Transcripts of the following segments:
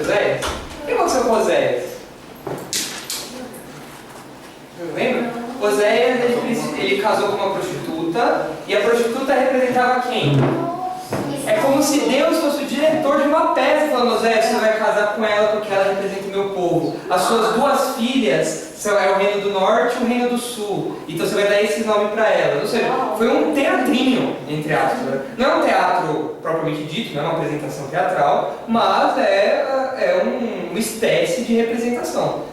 Oséias? O que aconteceu com Oséias? Não lembra? Oséias, ele casou com uma prostituta, e a prostituta representava quem? É como se Deus fosse o diretor de uma peça, falando: Oséias, você vai casar com ela porque ela representa o meu povo. As suas duas filhas é o reino do norte e o reino do sul. Então você vai dar esse nome para elas. Ou seja, foi um teatrinho, entre aspas. Não é um teatro propriamente dito, não é uma apresentação teatral, mas é uma espécie de representação.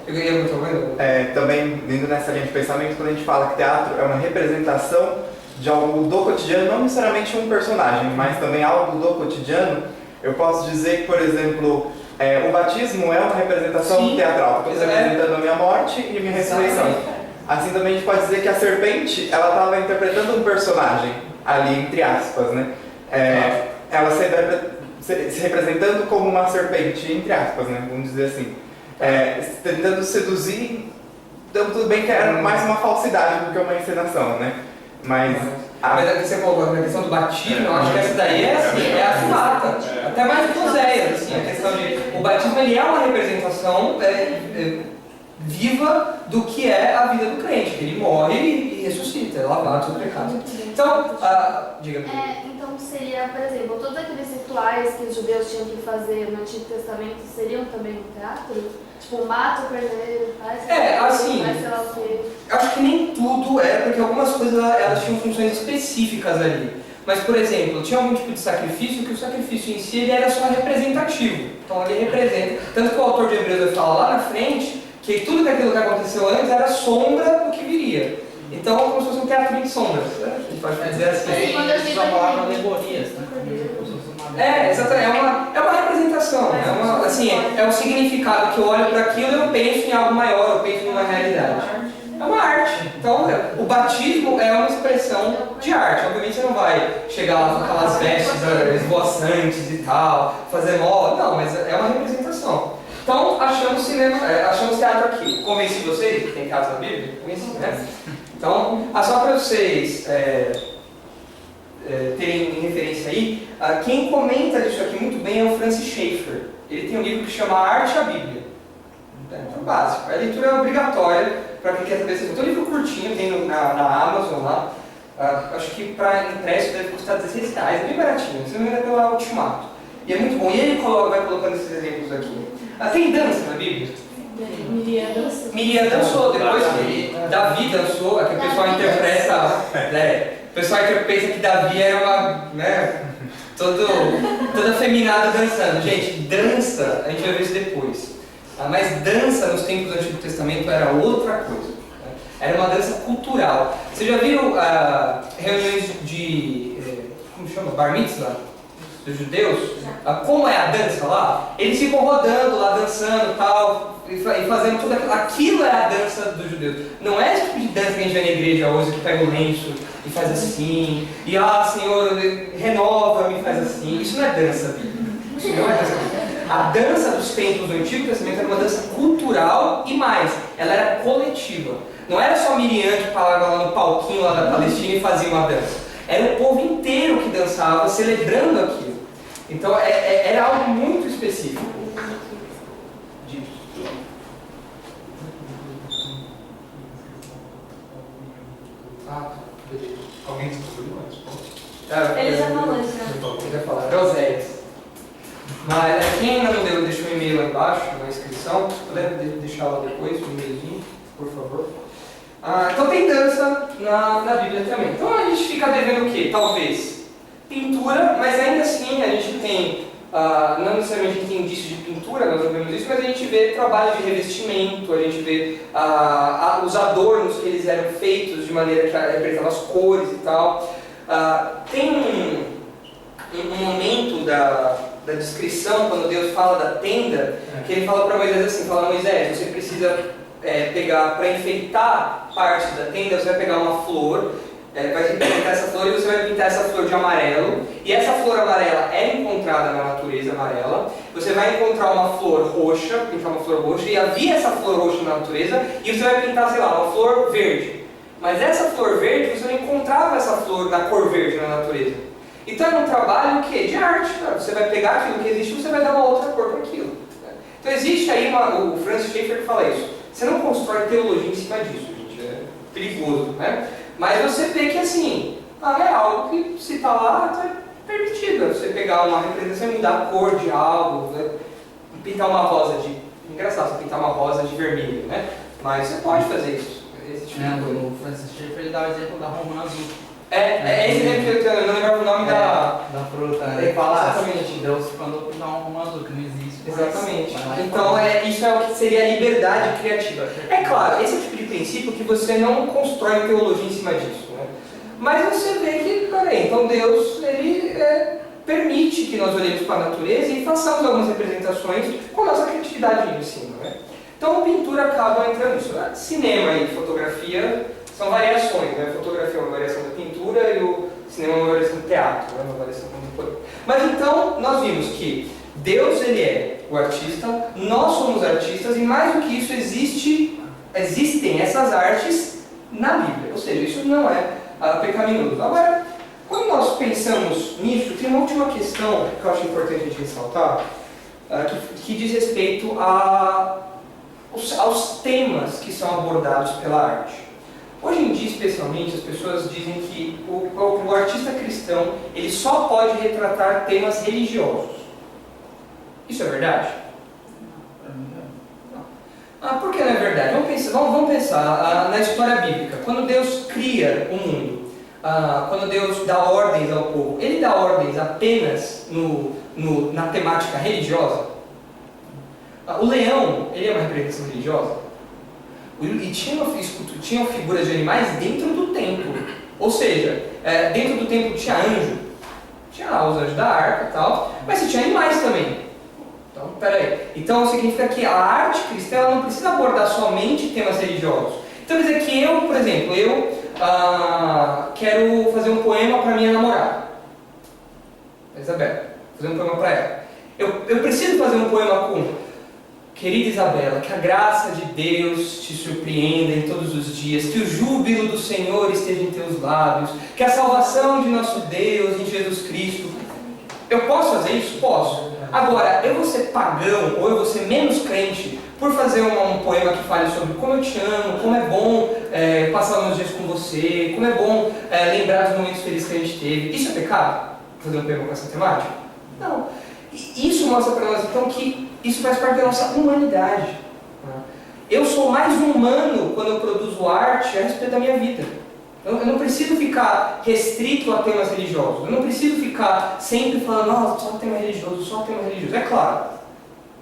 Também, indo nessa linha de pensamento, quando a gente fala que teatro é uma representação de algo do cotidiano, não necessariamente um personagem, mas também algo do cotidiano, eu posso dizer que, por exemplo, o batismo é uma representação teatral, estou representando a minha morte e a minha ressurreição. Assim também a gente pode dizer que a serpente, ela estava interpretando um personagem ali, entre aspas, né? Ela se representando como uma serpente, entre aspas, né? Vamos dizer assim. Tentando seduzir, então tudo bem que era mais uma falsidade do que uma encenação, né? Mas você falou na questão do batismo, eu acho que essa daí é a fato. Até mais do que Oséias, assim, a questão de o batismo, ele é uma representação viva do que é a vida do crente, que ele morre e ressuscita, é lavado do pecado. Então, diga. Então seria, por exemplo, todos aqueles rituais que os judeus tinham que fazer no Antigo Testamento seriam também no teatro? Tipo, mata o cordeiro, faz assim, sei lá o quê. Acho que nem tudo porque algumas coisas elas tinham funções específicas ali. Mas, por exemplo, tinha algum tipo de sacrifício que o sacrifício em si ele era só representativo. Então ele representa, tanto que o autor de Hebreus vai falar lá na frente que tudo aquilo que aconteceu antes era sombra do que viria. Então, como se fosse um teatro de sombras, né? A gente pode dizer assim. Só falar alegorias, né? Exatamente. É uma representação. É um significado que eu olho para aquilo e eu penso em algo maior, eu penso em uma realidade. É uma arte. Então, o batismo é uma expressão de arte. Obviamente você não vai chegar lá com aquelas vestes esvoaçantes e tal, fazer moda. Não, mas é uma representação. Então, achamos teatro aqui. Convenci vocês que tem teatro na Bíblia? Convenci, né? Então, só para vocês terem em referência aí, quem comenta isso aqui muito bem é o Francis Schaeffer. Ele tem um livro que chama A Arte e a Bíblia. É básico. A leitura é obrigatória para quem quer saber. Tem um livro curtinho, tem na Amazon lá. Acho que para impresso deve custar R$16, é bem baratinho. Você não é pela Ultimato. E é muito bom. E ele vai colocando esses exemplos aqui. Tem dança na Bíblia? Miriam dançou, depois que Davi dançou, aqui o pessoal interpreta, o pessoal pensa que Davi era uma, todo afeminado dançando. Gente, dança, a gente vai ver isso depois. Mas dança nos tempos do Antigo Testamento era outra coisa. Era uma dança cultural. Vocês já viram reuniões de, como chama? Bar mitzvah? Dos judeus? Como é a dança lá? Eles ficam rodando lá, dançando e tal, e fazendo tudo aquilo. Aquilo é a dança dos judeus. Não é esse tipo de dança que a gente vê na igreja hoje, que pega o lenço e faz assim, e Senhor, renova-me e faz assim. Isso não é dança bíblica. Isso não é dança. A dança dos templos do Antigo Testamento era uma dança cultural e mais, ela era coletiva. Não era só Miriam que falava lá no palquinho lá da Palestina e fazia uma dança. Era o povo inteiro que dançava, celebrando aquilo. Então era algo muito específico. Alguém descobriu antes? Ele já falou já. Ele vai falar. Oséias. Mas quem ainda não deixou o e-mail lá embaixo, na inscrição, se puder deixar lá depois, o e-mailzinho, por favor. Então tem dança na Bíblia também. Então a gente fica devendo o quê? Talvez pintura, mas ainda assim a gente tem, não necessariamente a gente tem indício de pintura, nós não vemos isso, mas a gente vê trabalho de revestimento, a gente vê os adornos que eles eram feitos de maneira que representavam as cores e tal. Tem um momento da descrição, quando Deus fala da tenda, que ele fala para Moisés assim, fala: Moisés, você precisa pegar, para enfeitar parte da tenda, você vai pegar uma flor, vai pintar essa flor e você vai pintar essa flor de amarelo, e essa flor amarela é encontrada na natureza amarela. Você vai encontrar uma flor roxa, pintar uma flor roxa, e havia essa flor roxa na natureza, e você vai pintar, sei lá, uma flor verde. Mas essa flor verde, você não encontrava essa flor da cor verde na natureza. Então é um trabalho o quê? De arte. Você vai pegar aquilo que existe e você vai dar uma outra cor para aquilo. existe aí o Francis Schaeffer que fala isso. Você não constrói teologia em cima disso, gente. É perigoso, né? Mas você vê que assim, é algo que se está lá, tá permitido. Você pegar uma representação e mudar a cor de algo, né? Pintar uma rosa de... Engraçado, você pintar uma rosa de vermelho, né? Mas você pode fazer isso. Esse tipo de coisa. O Francis Schaeffer ele dá o exemplo da romã azul. Esse exemplo que eu não lembrava o nome da fruta, né? Ele fala exatamente. Deus mandou pintar uma romã azul, que não existe. Exatamente. Então, isso é o que seria a liberdade criativa. É claro, esse é o tipo de princípio que você não constrói teologia em cima disso, né? Mas você vê que, peraí, então Deus, ele permite que nós olhemos para a natureza e façamos algumas representações com a nossa criatividade em cima, né? Então, a pintura acaba entrando nisso. Cinema e fotografia são variações, né? A fotografia é uma variação da pintura e o cinema é uma variação do teatro, né? Uma variação contemporânea. Mas então, nós vimos que Deus, ele é o artista, nós somos artistas e mais do que isso, existem essas artes na Bíblia. Ou seja, isso não é pecaminoso. Agora, quando nós pensamos nisso, tem uma última questão que eu acho importante a gente ressaltar, que diz respeito aos temas que são abordados pela arte. Hoje em dia, especialmente, as pessoas dizem que o artista cristão ele só pode retratar temas religiosos. Isso é verdade? Por que não é verdade? Vamos pensar na história bíblica. Quando Deus cria o mundo, quando Deus dá ordens ao povo, ele dá ordens apenas na temática religiosa? O leão, ele é uma representação religiosa? E tinham figuras de animais dentro do templo. Ou seja, dentro do templo tinha anjo, tinha lá os anjos da arca e tal, mas você tinha animais também. Então, peraí. Então significa que a arte cristã ela não precisa abordar somente temas religiosos. Então quer dizer que eu, por exemplo, quero fazer um poema para minha namorada, Isabela, fazer um poema para ela. Eu preciso fazer um poema com: querida Isabela, que a graça de Deus te surpreenda em todos os dias, que o júbilo do Senhor esteja em teus lábios, que a salvação de nosso Deus em Jesus Cristo. Eu posso fazer isso? Posso. Agora, eu vou ser pagão ou eu vou ser menos crente por fazer um poema que fale sobre como eu te amo, como é bom passar uns dias com você, como é bom lembrar dos momentos felizes que a gente teve. Isso é pecado? Fazer um poema com essa temática? Não. Isso mostra para nós, então, que isso faz parte da nossa humanidade. Eu sou mais humano quando eu produzo arte a respeito da minha vida. Eu não preciso ficar restrito a temas religiosos. Eu não preciso ficar sempre falando, só tema religioso, só tema religioso. É claro,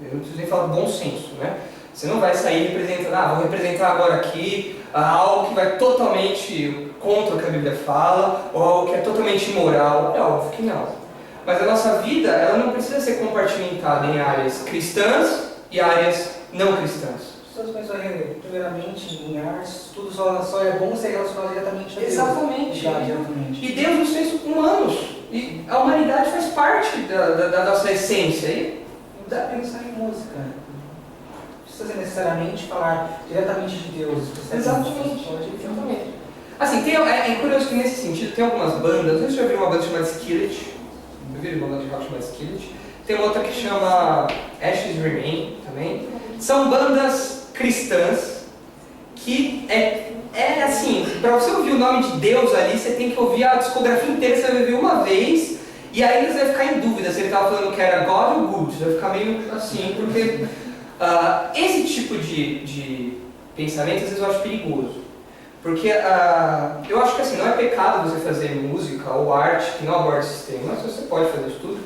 eu não preciso nem falar bom senso, né? Você não vai sair representando, vou representar agora aqui algo que vai totalmente contra o que a Bíblia fala, ou algo que é totalmente imoral. É óbvio que não. Mas a nossa vida, ela não precisa ser compartimentada em áreas cristãs e áreas não cristãs. As pessoas pensam primeiramente em artes, tudo só é bom ser relacionado diretamente a Deus. Exatamente. Exatamente. E Deus nos fez humanos. E a humanidade faz parte da nossa essência. E Não dá pra pensar em música. Não precisa ser necessariamente falar diretamente de Deus. Exatamente. Assim, é curioso que nesse sentido tem algumas bandas. Não sei se você já ouviu uma banda chamada Skillet. Já viram uma banda de rock chamada Skillet? Tem outra que chama Ashes Remain também. São bandas cristãs que assim, para você ouvir o nome de Deus ali, você tem que ouvir a discografia inteira, você vai ouvir uma vez, e aí você vai ficar em dúvida se ele estava falando que era God ou Good, você vai ficar meio assim, porque esse tipo de pensamento às vezes eu acho perigoso. Porque eu acho que assim, não é pecado você fazer música ou arte que não aborda esses temas, você pode fazer isso tudo,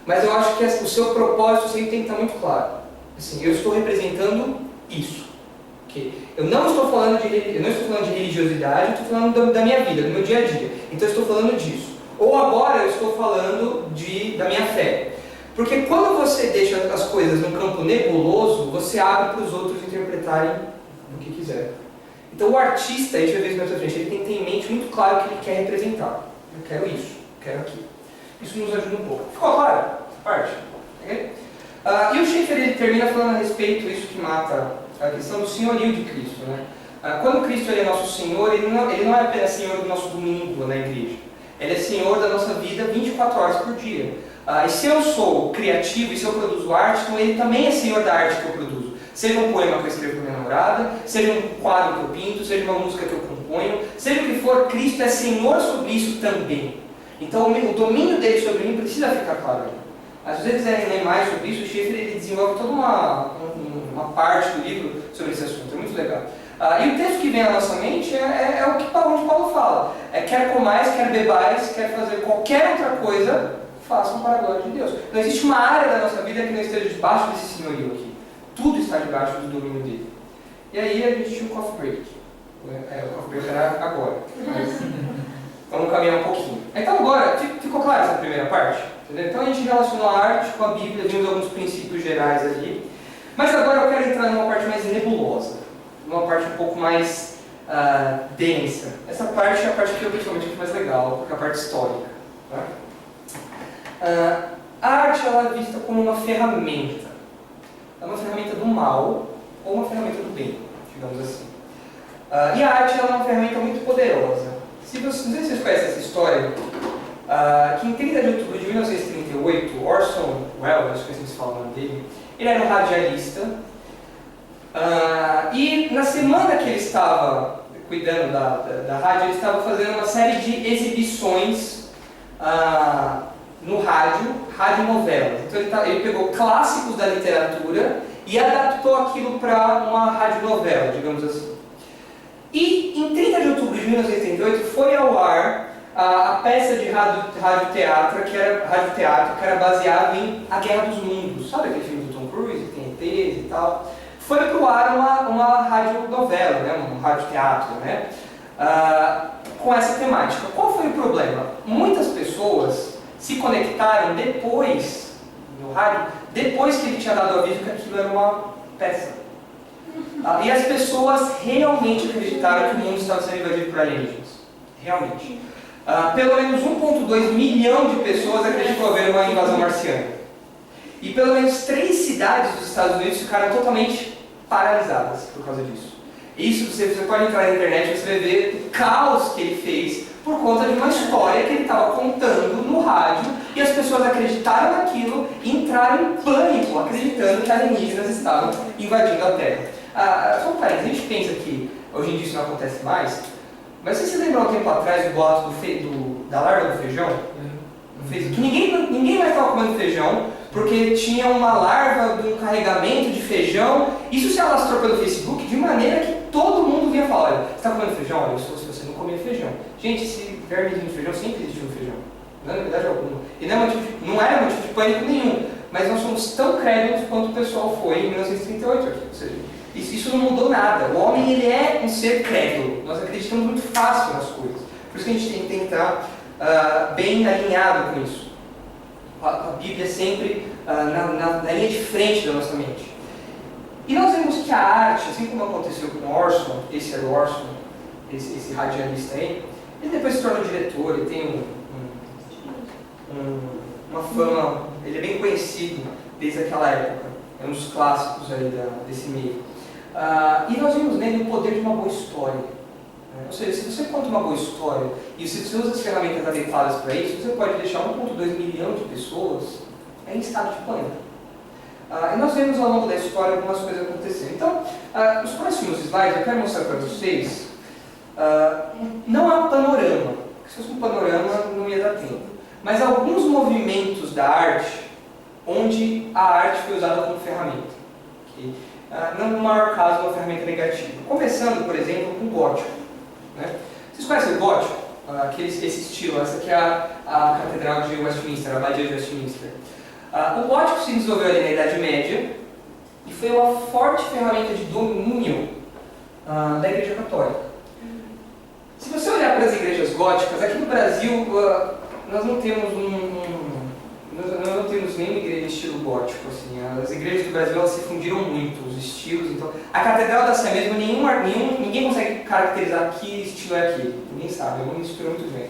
mas eu acho que o seu propósito sempre tem que estar muito claro. Assim, eu estou representando isso. Okay? Eu não estou falando de religiosidade, eu estou falando da minha vida, do meu dia a dia. Então eu estou falando disso. Ou agora eu estou falando da minha fé. Porque quando você deixa as coisas num campo nebuloso, você abre para os outros interpretarem o que quiser. Então o artista, a gente vai ver isso mais pra frente, ele tem que ter em mente muito claro o que ele quer representar. Eu quero isso, eu quero aquilo. Isso nos ajuda um pouco. Ficou claro? Essa parte? Okay? E o Schaeffer ele termina falando a respeito, isso que mata a questão do senhorio de Cristo. Né? Quando Cristo ele é nosso Senhor, ele não é apenas Senhor do nosso domingo na igreja. Ele é Senhor da nossa vida 24 horas por dia. E se eu sou criativo e se eu produzo arte, então ele também é senhor da arte que eu produzo. Seja um poema que eu escrevo com minha namorada, seja um quadro que eu pinto, seja uma música que eu componho, seja o que for, Cristo é senhor sobre isso também. Então o domínio dele sobre mim precisa ficar claro. Às vezes, ler mais sobre isso, o Schaeffer ele desenvolve toda uma parte do livro sobre esse assunto, é muito legal. E o texto que vem à nossa mente é o que Paulo fala. Quer comais, quer bebais, quer fazer qualquer outra coisa, façam para a glória de Deus. Não existe uma área da nossa vida que não esteja debaixo desse senhorio aqui. Tudo está debaixo do domínio dele. E aí a gente tinha um coffee break. O coffee break era agora. Vamos caminhar um pouquinho. Então agora, ficou clara essa primeira parte? Entendeu? Então a gente relacionou a arte com a Bíblia, vimos alguns princípios gerais ali. Mas agora eu quero entrar numa parte mais nebulosa. Numa parte um pouco mais densa. Essa parte é a parte que eu pessoalmente acho mais legal, porque é a parte histórica. Tá? A arte ela é vista como uma ferramenta. É uma ferramenta do mal ou uma ferramenta do bem, digamos assim. E a arte ela é uma ferramenta muito poderosa. Não sei se vocês conhecem essa história, que em 30 de outubro de 1938, Orson Welles, acho que assim se fala o nome dele, ele era um radialista, e na semana que ele estava cuidando da rádio, ele estava fazendo uma série de exibições no radionovelas. Então ele pegou clássicos da literatura e adaptou aquilo para uma radionovela, digamos assim. E em 30 de outubro de 1988 foi ao ar a peça de radioteatro que era baseado em A Guerra dos Mundos. Sabe aquele filme do Tom Cruise, que tem ETs e tal? Foi pro ar uma radionovela, né? Um radioteatro, né? Com essa temática. Qual foi o problema? Muitas pessoas se conectaram depois, no rádio, depois que ele tinha dado aviso que aquilo era uma peça. E as pessoas realmente acreditaram que o mundo estava sendo invadido por alienígenas. Realmente. Pelo menos 1,2 milhão de pessoas acreditou haver uma invasão marciana. E pelo menos 3 cidades dos Estados Unidos ficaram totalmente paralisadas por causa disso. Isso você pode entrar na internet e você vai ver o caos que ele fez por conta de uma história que ele estava contando no rádio e as pessoas acreditaram naquilo e entraram em pânico, acreditando que alienígenas estavam invadindo a Terra. Só um parênteses, a gente pensa que hoje em dia isso não acontece mais, mas vocês se lembram há um tempo atrás do boato da larva do feijão? Que ninguém mais estava comendo feijão porque tinha uma larva de um carregamento de feijão. Isso se alastrou pelo Facebook de maneira que todo mundo vinha falar: olha, você está comendo feijão? Olha, se você não comia feijão. Gente, esse vermezinho de feijão sempre existiu no feijão. Não é verdade alguma. E não era motivo de pânico nenhum. Mas nós somos tão crédulos quanto o pessoal foi em 1938 aqui. Ou seja, isso não mudou nada. O homem ele é um ser crédulo. Nós acreditamos muito fácil nas coisas. Por isso que a gente tem que estar bem alinhado com isso. A Bíblia é sempre na linha de frente da nossa mente. E nós vemos que a arte, assim como aconteceu com Orson, esse era o Orson, esse radialista aí, ele depois se tornou diretor, ele tem uma fama, ele é bem conhecido desde aquela época, é um dos clássicos aí desse meio. E nós vimos nele o poder de uma boa história. Ou seja, se você conta uma boa história e se você usa as ferramentas adequadas para isso, você pode deixar 1,2 milhão de pessoas em estado de pânico. E nós vemos ao longo da história algumas coisas acontecendo. Então, os próximos slides eu quero mostrar para vocês, não é um panorama, porque se fosse um panorama não ia dar tempo, mas alguns movimentos da arte onde a arte foi usada como ferramenta. Okay? Não no maior caso uma ferramenta negativa. Começando, por exemplo, com o gótico. Né? Vocês conhecem o gótico? Esse estilo, essa aqui é a Catedral de Westminster, a Abadia de Westminster. O gótico se desenvolveu ali na Idade Média e foi uma forte ferramenta de domínio da Igreja Católica. Se você olhar para as igrejas góticas, aqui no Brasil nós não temos nenhuma igreja de estilo gótico. Assim. As igrejas do Brasil elas se fundiram muito, os estilos. Então, a Catedral da Sé mesmo, ninguém consegue caracterizar que estilo é aquele. Ninguém sabe, não mistura muito bem.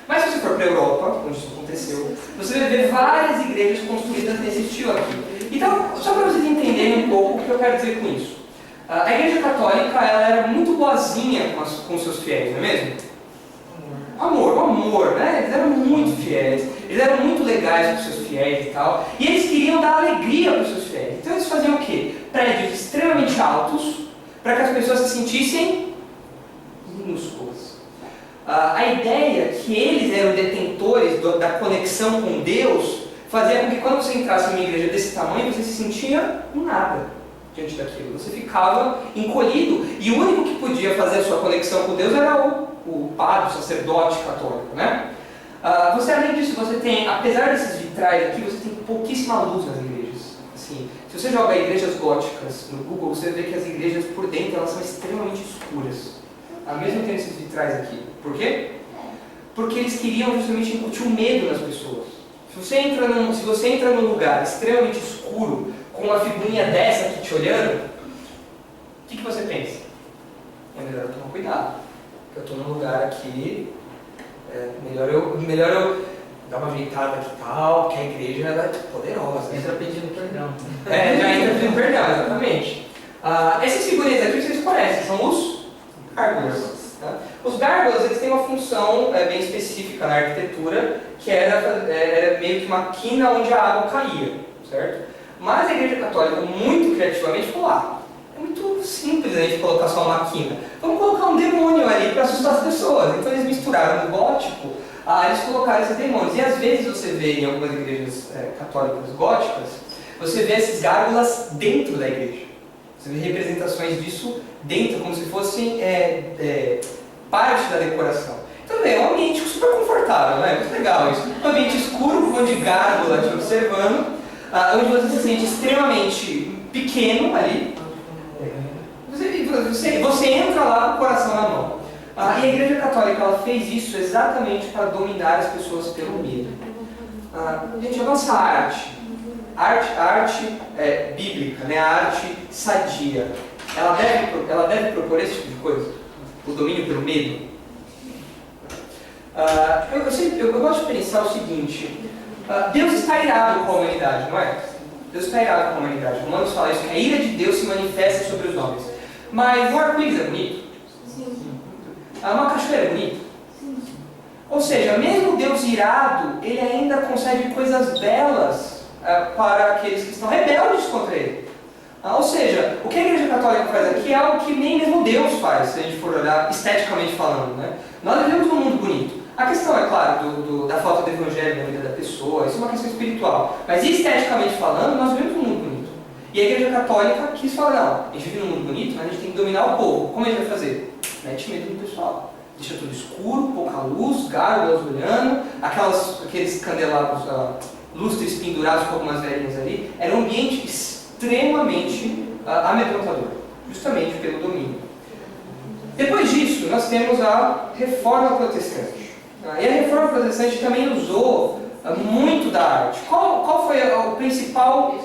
Mas se você for para a Europa, onde isso aconteceu, você vai ver várias igrejas construídas nesse estilo aqui. Então, só para vocês entenderem um pouco o que eu quero dizer com isso. A Igreja Católica ela era muito boazinha com os seus fiéis, não é mesmo? amor, né? Eles eram muito fiéis, eles eram muito legais para os seus fiéis e tal, e eles queriam dar alegria para os seus fiéis. Então eles faziam o quê? Prédios extremamente altos, para que as pessoas se sentissem minúsculas. A ideia que eles eram detentores da conexão com Deus fazia com que quando você entrasse em uma igreja desse tamanho, você se sentia nada diante daquilo. Você ficava encolhido, e o único que podia fazer a sua conexão com Deus era o padre, o sacerdote católico, né? Você, além disso, você tem, apesar desses vitrais aqui, você tem pouquíssima luz nas igrejas. Assim, se você joga igrejas góticas no Google, você vê que as igrejas por dentro elas são extremamente escuras. Mesmo tendo esses vitrais aqui. Por quê? Porque eles queriam justamente incutir o medo nas pessoas. Se você entra num lugar extremamente escuro, com uma figurinha dessa aqui te olhando, o que você pensa? É melhor eu tomar cuidado. Eu estou num lugar aqui, melhor eu dar uma ajeitada aqui e tal, porque a igreja ela é poderosa. Entra pedindo perdão. Já entra pedindo perdão, exatamente. Essas figurinhas aqui vocês conhecem, são os gárgulas. Tá? Os gárgulas eles têm uma função bem específica na arquitetura, que era meio que uma quina onde a água caía, certo? Mas a Igreja Católica, muito criativamente, falou: é muito simples a gente colocar só uma quina. Vamos colocar um demônio ali para assustar as pessoas. Então eles misturaram no gótico, eles colocaram esses demônios. E às vezes você vê em algumas igrejas católicas góticas, você vê esses gárgulas dentro da igreja. Você vê representações disso dentro, como se fossem parte da decoração. Então é um ambiente super confortável, né? Muito legal isso. Um ambiente escuro, com um monte de gárgula te observando, onde você se sente extremamente pequeno ali. Você entra lá com o coração na mão. E a Igreja Católica ela fez isso exatamente para dominar as pessoas pelo medo. Gente, a nossa arte, a arte bíblica, né? A arte sadia, ela deve propor esse tipo de coisa? O domínio pelo medo? Eu gosto de pensar o seguinte: Deus está irado com a humanidade, não é? Deus está irado com a humanidade. Romanos fala isso, que a ira de Deus se manifesta sobre os homens. Mas um arco-íris é bonito? Sim. Uma cachoeira é bonita? Sim. Ou seja, mesmo Deus irado, Ele ainda concede coisas belas para aqueles que estão rebeldes contra Ele. Ou seja, o que a Igreja Católica faz aqui é algo que nem mesmo Deus faz, se a gente for olhar esteticamente falando, né? Nós vivemos num mundo bonito. A questão, é claro, da falta do evangelho na vida da pessoa, isso é uma questão espiritual. Mas esteticamente falando, nós vivemos num mundo bonito. E a Igreja Católica quis falar: não, a gente vive num mundo bonito, mas a gente tem que dominar o povo. Como a gente vai fazer? Mete medo no pessoal. Deixa tudo escuro, pouca luz, gárgulas olhando, aqueles candelabros, lustres pendurados com algumas velhinhas ali. Era um ambiente extremamente amedrontador, justamente pelo domínio. Depois disso, nós temos a Reforma Protestante. E a Reforma Protestante também usou muito da arte. Qual foi a principal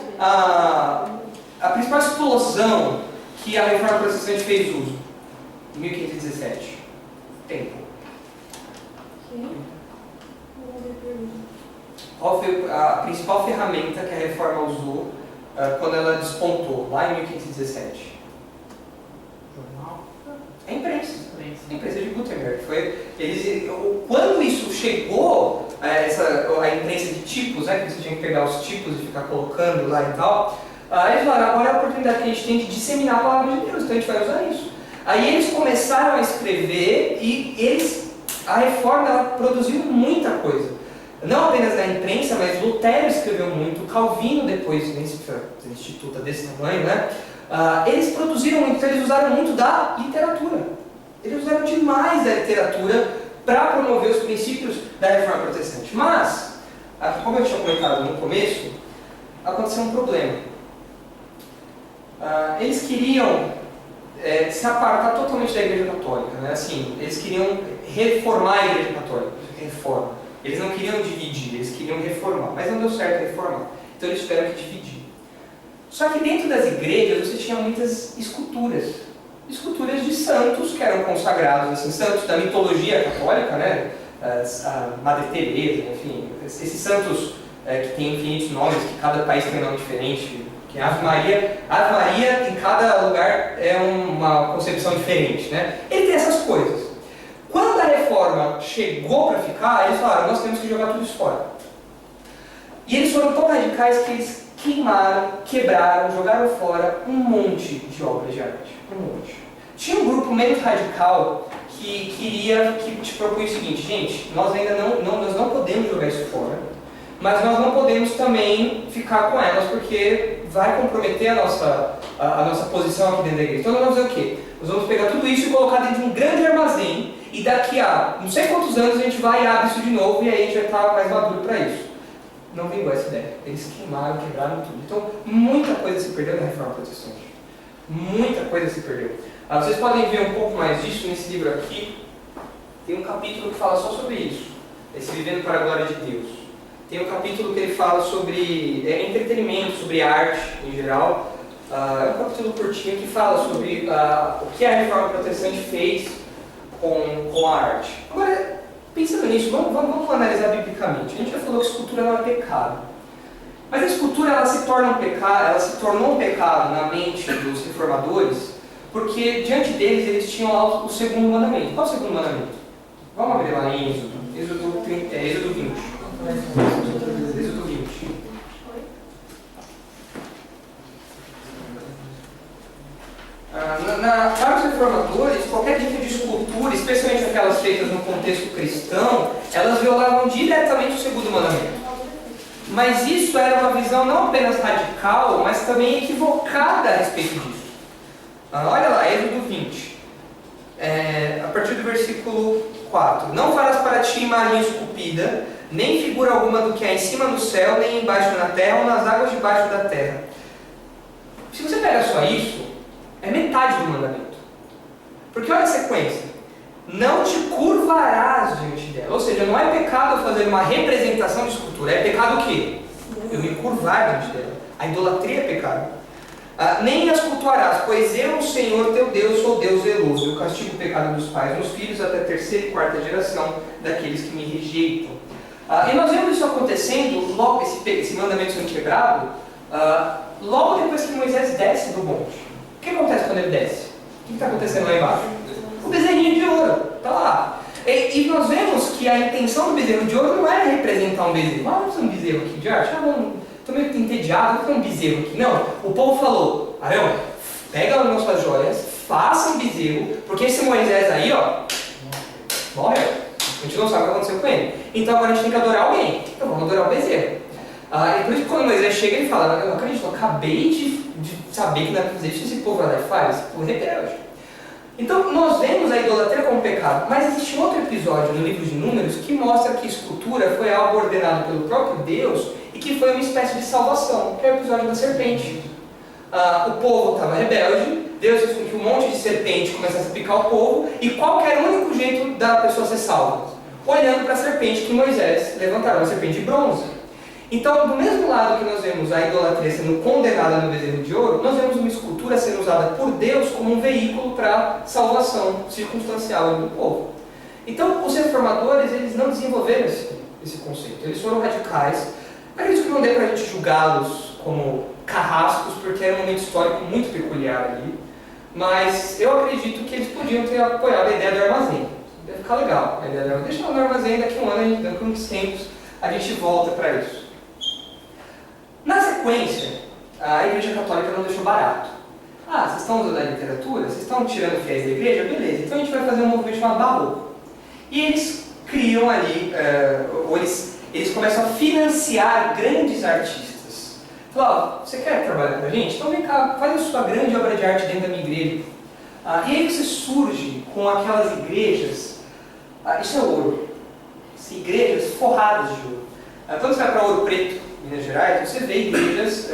explosão que a Reforma Protestante fez uso? Em 1517. Tempo. Qual foi a principal ferramenta que a Reforma usou quando ela despontou, lá em 1517? Jornal? A imprensa. A imprensa de Gutenberg. Quando isso chegou, a imprensa de tipos, né, que você tinha que pegar os tipos e ficar colocando lá e tal, eles falaram: agora é a oportunidade que a gente tem de disseminar a palavra de Deus, então a gente vai usar isso. Aí eles começaram a escrever e a Reforma ela produziu muita coisa. Não apenas na imprensa, mas Lutero escreveu muito, Calvino depois, nesse instituto desse tamanho, né? Eles produziram muito, então eles usaram muito da literatura. Eles usaram demais da literatura para promover os princípios da Reforma Protestante. Mas, como eu tinha comentado no começo, aconteceu um problema. Eles queriam se apartar totalmente da Igreja Católica, né? Assim, eles queriam reformar a Igreja Católica, reforma. Eles não queriam dividir, eles queriam reformar, mas não deu certo reformar. Então eles tiveram que dividir. Só que dentro das igrejas você tinha muitas esculturas de santos que eram consagrados, assim, santos da mitologia católica, né? A Madre Teresa, enfim, esses santos que têm infinitos nomes, que cada país tem um nome diferente. Que Ave Maria em cada lugar é uma concepção diferente, né? Ele tem essas coisas. Quando a Reforma reforma chegou para ficar, eles falaram, nós temos que jogar tudo isso fora. E eles foram tão radicais que eles queimaram, quebraram, jogaram fora um monte de obras de arte. Um monte. Tinha um grupo menos radical que te propunha o seguinte, gente, nós ainda nós não podemos jogar isso fora, mas nós não podemos também ficar com elas, porque vai comprometer a nossa posição aqui dentro da igreja. Então nós vamos fazer o quê? Nós vamos pegar tudo isso e colocar dentro de um grande armazém, e daqui a não sei quantos anos a gente vai e abre isso de novo, e aí a gente vai estar mais maduro para isso. Não vingou essa ideia. Eles queimaram, quebraram tudo. Então, muita coisa se perdeu na Reforma Protestante. Muita coisa se perdeu. Vocês podem ver um pouco mais disso nesse livro aqui. Tem um capítulo que fala só sobre isso. Esse Vivendo para a Glória de Deus. Tem um capítulo que ele fala sobre entretenimento, sobre arte em geral. É um capítulo curtinho que fala sobre o que a Reforma Protestante fez com a arte. Agora, pensando nisso, vamos analisar biblicamente. A gente já falou que escultura não é pecado. Mas a escultura ela se tornou um pecado na mente dos reformadores, porque diante deles eles tinham lá o segundo mandamento. Qual é o segundo mandamento? Vamos abrir lá em Êxodo. Êxodo 20. Êxodo 20. Para os reformadores, qualquer tipo de escultura, especialmente aquelas feitas no contexto cristão, elas violavam diretamente o segundo mandamento. Mas isso era uma visão não apenas radical, mas também equivocada a respeito disso. Olha lá, Êxodo 20, a partir do versículo 4. Não farás para ti imagem esculpida, nem figura alguma do que há em cima do céu, nem embaixo na terra, ou nas águas debaixo da terra. Se você pega só isso, é metade do mandamento. Porque olha a sequência. Não te curvarás diante dela. Ou seja, não é pecado fazer uma representação de escultura. É pecado o quê? Eu me curvar diante dela. A idolatria é pecado. Nem as cultuarás, pois eu, o Senhor teu Deus, sou Deus zeloso. Eu castigo o pecado dos pais nos filhos até a terceira e quarta geração daqueles que me rejeitam. E nós vemos isso acontecendo, logo esse mandamento sendo quebrado, logo depois que Moisés desce do monte. O que acontece quando ele desce? O que está acontecendo lá embaixo? O bezerrinho de ouro, está lá. E nós vemos que a intenção do bezerro de ouro não era representar um bezerro. Vamos fazer um bezerro aqui de arte? Estou meio entediado, vou fazer um bezerro aqui. Não, o povo falou, Arão, pega as nossas joias, faça um bezerro, porque esse Moisés aí, ó, morreu. A gente não sabe o que aconteceu com ele. Então agora a gente tem que adorar alguém. Então vamos adorar o bezerro. E por isso que quando Moisés chega, ele fala, eu não acredito, eu acabei de saber que não é para fazer isso, esse povo vai lá e faz, por rebelde. Então nós vemos a idolatria como pecado, mas existe outro episódio no livro de Números que mostra que escultura foi algo ordenado pelo próprio Deus e que foi uma espécie de salvação, que é o episódio da serpente. O povo estava rebelde, Deus fez com que um monte de serpente começasse a picar o povo, e qual que era o único jeito da pessoa ser salva? Olhando para a serpente que Moisés levantaram, uma serpente de bronze. Então, do mesmo lado que nós vemos a idolatria sendo condenada no bezerro de ouro, nós vemos uma escultura sendo usada por Deus como um veículo para salvação circunstancial do povo. Então, os reformadores, eles não desenvolveram esse conceito, eles foram radicais. Acredito que não dê para a gente julgá-los como carrascos, porque era um momento histórico muito peculiar ali, mas eu acredito que eles podiam ter apoiado a ideia do armazém. Deve ficar legal a ideia do armazém. Deixa no armazém, daqui a um ano, daqui a uns tempos, a gente volta para isso. Na sequência, a Igreja Católica não deixou barato. Vocês estão usando a literatura? Vocês estão tirando fiéis da igreja? Beleza, então a gente vai fazer um movimento chamado Barroco. E eles criam ali, eles começam a financiar grandes artistas. Falam, você quer trabalhar com a gente? Então vem cá, faz a sua grande obra de arte dentro da minha igreja. E aí você surge com aquelas igrejas, isso é ouro, igrejas forradas de ouro. Quando você vai para Ouro Preto, Minas Gerais, você vê igrejas,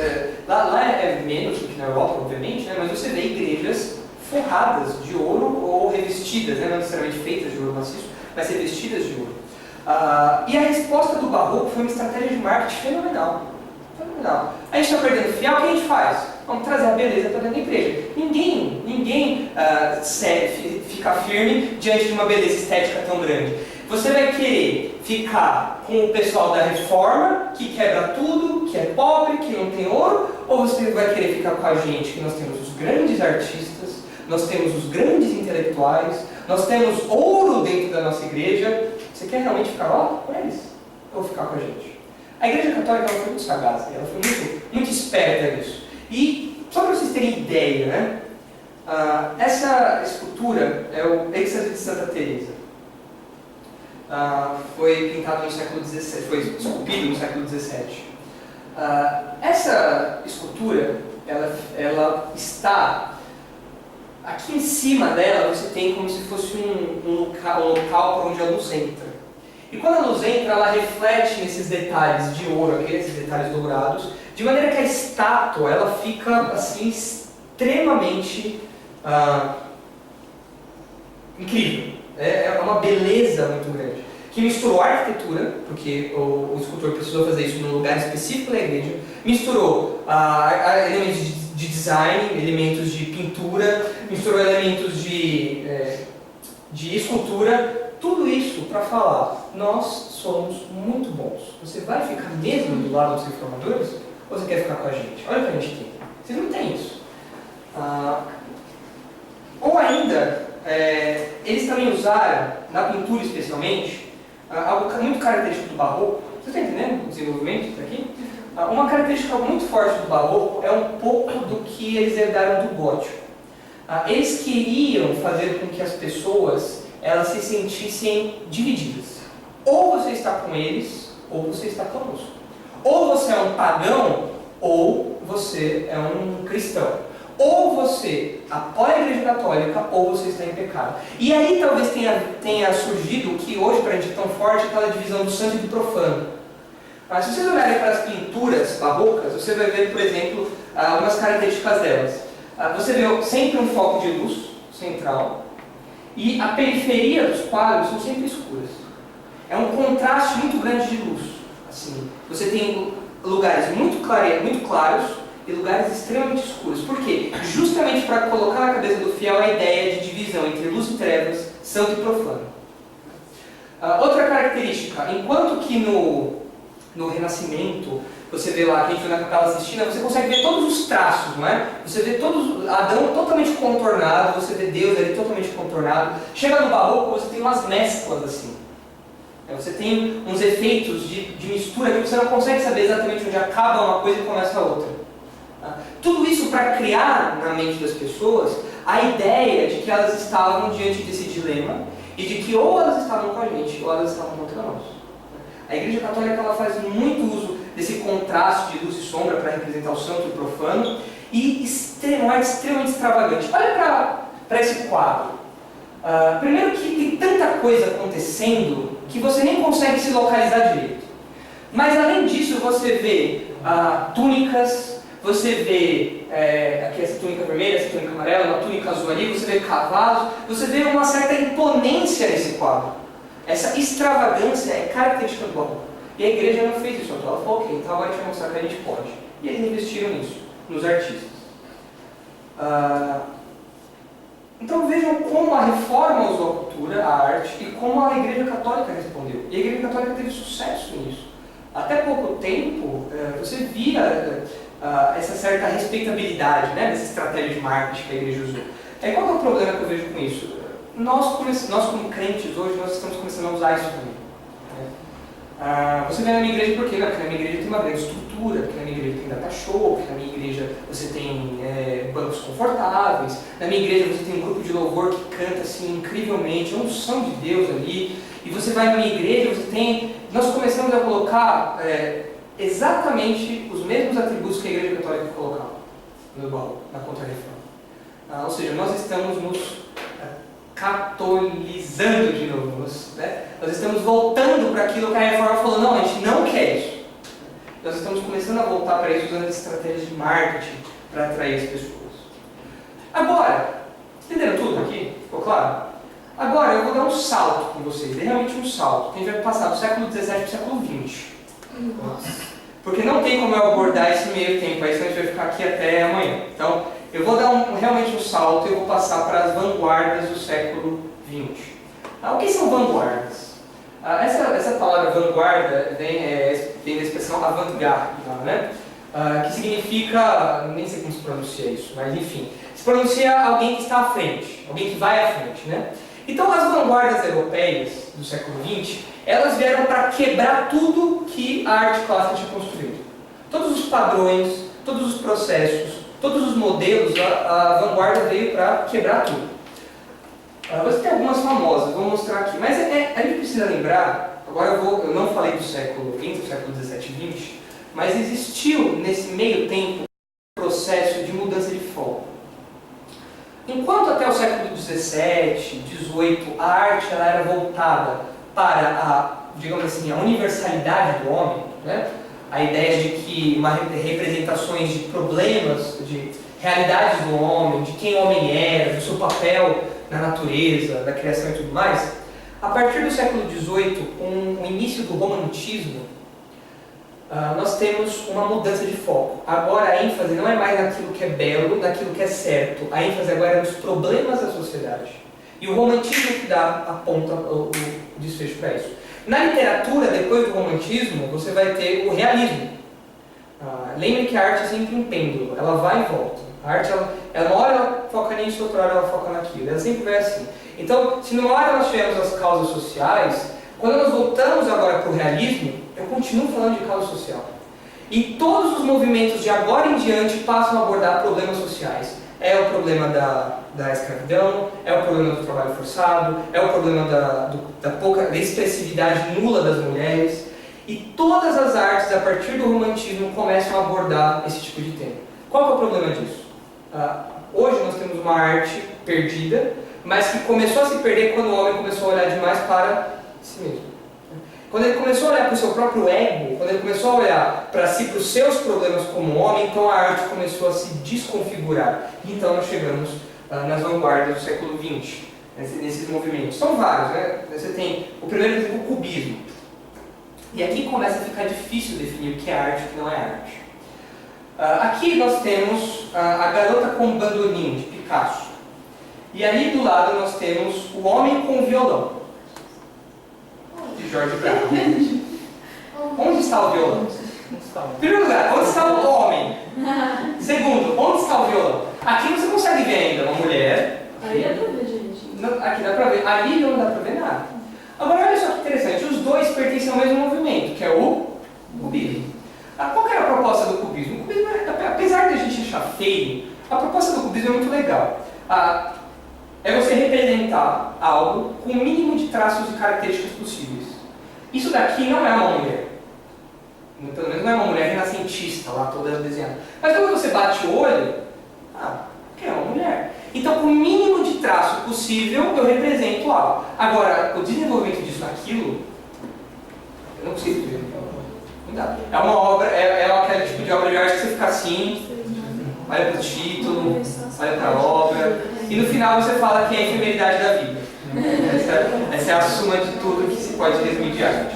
lá é menos do que na Europa, obviamente, né, mas você vê igrejas forradas de ouro ou revestidas, né, não necessariamente feitas de ouro maciço, mas revestidas de ouro. E a resposta do Barroco foi uma estratégia de marketing fenomenal. A gente está perdendo fiel, o que a gente faz? Vamos trazer a beleza para dentro da igreja. Ninguém fica firme diante de uma beleza estética tão grande. Você vai querer ficar com o pessoal da reforma, que quebra tudo, que é pobre, que não tem ouro, ou você vai querer ficar com a gente, que nós temos os grandes artistas, nós temos os grandes intelectuais, nós temos ouro dentro da nossa igreja. Você quer realmente ficar lá com eles? Ou ficar com a gente? A Igreja Católica ela foi muito sagaz, ela foi muito esperta nisso. E, só para vocês terem ideia, né? Essa escultura é o Êxtase de Santa Teresa. Foi pintado no século XVII, foi esculpido no século XVII. Essa escultura, ela está aqui em cima dela. Você tem como se fosse um local para onde a luz entra. E quando a luz entra, ela reflete nesses detalhes de ouro, aqueles detalhes dourados, de maneira que a estátua ela fica assim extremamente incrível. É uma beleza muito grande, que misturou a arquitetura, porque o escultor precisou fazer isso num lugar específico da igreja, misturou elementos de design, elementos de pintura, misturou elementos de escultura, tudo isso para falar: nós somos muito bons. Você vai ficar mesmo do lado dos reformadores ou você quer ficar com a gente? Olha o que a gente tem. Vocês não têm isso. Ou ainda, eles também usaram, na pintura especialmente, algo muito característico do barroco. Você está entendendo o desenvolvimento daqui? Uma característica muito forte do barroco é um pouco do que eles herdaram do gótico. Eles queriam fazer com que as pessoas elas se sentissem divididas. Ou você está com eles, ou você está conosco. Ou você é um pagão, ou você é um cristão. Ou você apoia a Igreja Católica, ou você está em pecado. E aí talvez tenha surgido o que hoje para a gente é tão forte, aquela divisão do santo e do profano. Mas se vocês olharem para as pinturas barrocas, você vai ver, por exemplo, algumas características delas. Você vê sempre um foco de luz central, e a periferia dos quadros são sempre escuras. É um contraste muito grande de luz. Assim, você tem lugares muito claros e lugares extremamente escuros. Por quê? Justamente para colocar na cabeça do fiel a ideia de divisão entre luz e trevas, santo e profano. Outra característica: enquanto que no Renascimento, você vê lá, que a gente viu na Capela Sistina, você consegue ver todos os traços, não é? Você vê Adão totalmente contornado, você vê Deus ali totalmente contornado. Chega no Barroco, você tem umas mesclas assim. Você tem uns efeitos de mistura que você não consegue saber exatamente onde acaba uma coisa e começa a outra. Tudo isso para criar na mente das pessoas a ideia de que elas estavam diante desse dilema e de que ou elas estavam com a gente ou elas estavam contra nós. A Igreja Católica ela faz muito uso desse contraste de luz e sombra para representar o santo e o profano, e é extremamente extravagante. Olha para esse quadro. Primeiro que tem tanta coisa acontecendo que você nem consegue se localizar direito. Mas além disso, você vê túnicas, você vê aqui essa túnica vermelha, essa túnica amarela, uma túnica azul ali, você vê cavalos, você vê uma certa imponência nesse quadro. Essa extravagância é característica do barroco. E a igreja não fez isso, ela falou: ok, então agora a gente vai mostrar que a gente pode. E eles investiram nisso, nos artistas. Então vejam como a reforma usou a cultura, a arte, e como a Igreja Católica respondeu. E a Igreja Católica teve sucesso nisso. Até pouco tempo, você via essa certa respeitabilidade, né, dessa estratégia de marketing que a igreja usou. Qual é o problema que eu vejo com isso? Nós como crentes hoje, nós estamos começando a usar isso também. Você vem na minha igreja por quê? Porque na minha igreja tem uma grande estrutura, porque na minha igreja tem data show, porque na minha igreja você tem bancos confortáveis, na minha igreja você tem um grupo de louvor que canta assim incrivelmente, a unção de Deus ali, e você vai na minha igreja, você tem... Nós começamos a colocar exatamente os mesmos atributos que a Igreja Católica colocava no Barroco, na Contra-Reforma. Ou seja, nós estamos nos catolizando de novo, nós estamos voltando para aquilo que a Reforma falou: não, a gente não quer isso. Nós estamos começando a voltar para isso usando estratégias de marketing para atrair as pessoas. Agora, entenderam tudo aqui? Ficou claro? Agora eu vou dar um salto com vocês, realmente um salto, que a gente vai passar do século XVII para o século XX. Nossa. Porque não tem como eu abordar esse meio tempo, aí senão a gente vai ficar aqui até amanhã. Então, eu vou dar realmente um salto e eu vou passar para as vanguardas do século XX. O que são vanguardas? Essa palavra vanguarda vem da expressão avant-garde, né? Que significa, nem sei como se pronuncia isso, mas enfim, pronuncia alguém que está à frente, alguém que vai à frente, né? Então as vanguardas europeias do século XX, elas vieram para quebrar tudo que a arte clássica tinha construído. Todos os padrões, todos os processos, todos os modelos, a vanguarda veio para quebrar tudo. Você tem algumas famosas, vou mostrar aqui, mas a gente precisa lembrar, agora eu não falei do século, entre o século XVII e XX, mas existiu nesse meio tempo um processo de mudança de foco. Enquanto até o século XVII, XVIII, a arte ela era voltada para digamos assim, a universalidade do homem, né? A ideia de que representações de problemas, de realidades do homem, de quem o homem era, do seu papel na natureza, da criação e tudo mais, a partir do século XVIII, com o início do romantismo, nós temos uma mudança de foco. Agora a ênfase não é mais naquilo que é belo, naquilo que é certo. A ênfase agora é nos problemas da sociedade. E o romantismo que aponta o desfecho para isso. Na literatura, depois do romantismo, você vai ter o realismo. Lembre que a arte é sempre um pêndulo, ela vai e volta. A arte, uma hora ela foca nisso, outra hora ela foca naquilo. Ela sempre vai assim. Então, se numa hora nós tivemos as causas sociais, quando nós voltamos agora para o realismo, eu continuo falando de causa social. E todos os movimentos de agora em diante passam a abordar problemas sociais. É o problema da escravidão, é o problema do trabalho forçado, é o problema da expressividade nula das mulheres. E todas as artes, a partir do romantismo, começam a abordar esse tipo de tema. Qual que é o problema disso? Hoje nós temos uma arte perdida, mas que começou a se perder quando o homem começou a olhar demais para si mesmo. Quando ele começou a olhar para o seu próprio ego, quando ele começou a olhar para si, para os seus problemas como homem, então a arte começou a se desconfigurar. E então nós chegamos nas vanguardas do século XX, nesses movimentos. São vários, né? Você tem o primeiro exemplo, o cubismo. E aqui começa a ficar difícil definir o que é arte e o que não é arte. Aqui nós temos a Garota com Bandolim, de Picasso. E ali do lado nós temos O Homem com o Violão, de Jorge Braco. Onde está o violão? Em primeiro lugar, onde está o homem? Segundo, onde está o violão? Aqui você consegue ver ainda uma mulher. Aí dá pra ver, gente. Aqui dá pra ver. Ali não dá pra ver nada. Agora olha só que interessante, os dois pertencem ao mesmo movimento, que é o cubismo. Qual que era a proposta do cubismo? O cubismo, apesar de a gente achar feio, a proposta do cubismo é muito legal. É você representar algo com o mínimo de traços e características possíveis. Isso daqui não é uma mulher. Pelo menos não é uma mulher renascentista, lá toda desenhada. Mas quando você bate o olho, é uma mulher. Então, com o mínimo de traço possível, eu represento algo. Agora, o desenvolvimento disso naquilo, eu não consigo ver. Não dá. É uma obra, é aquele tipo de obra de arte que você fica assim, olha para o título, olha para a obra, e no final você fala que é a efemeridade da vida. Essa é a suma de tudo que se pode resumir de arte.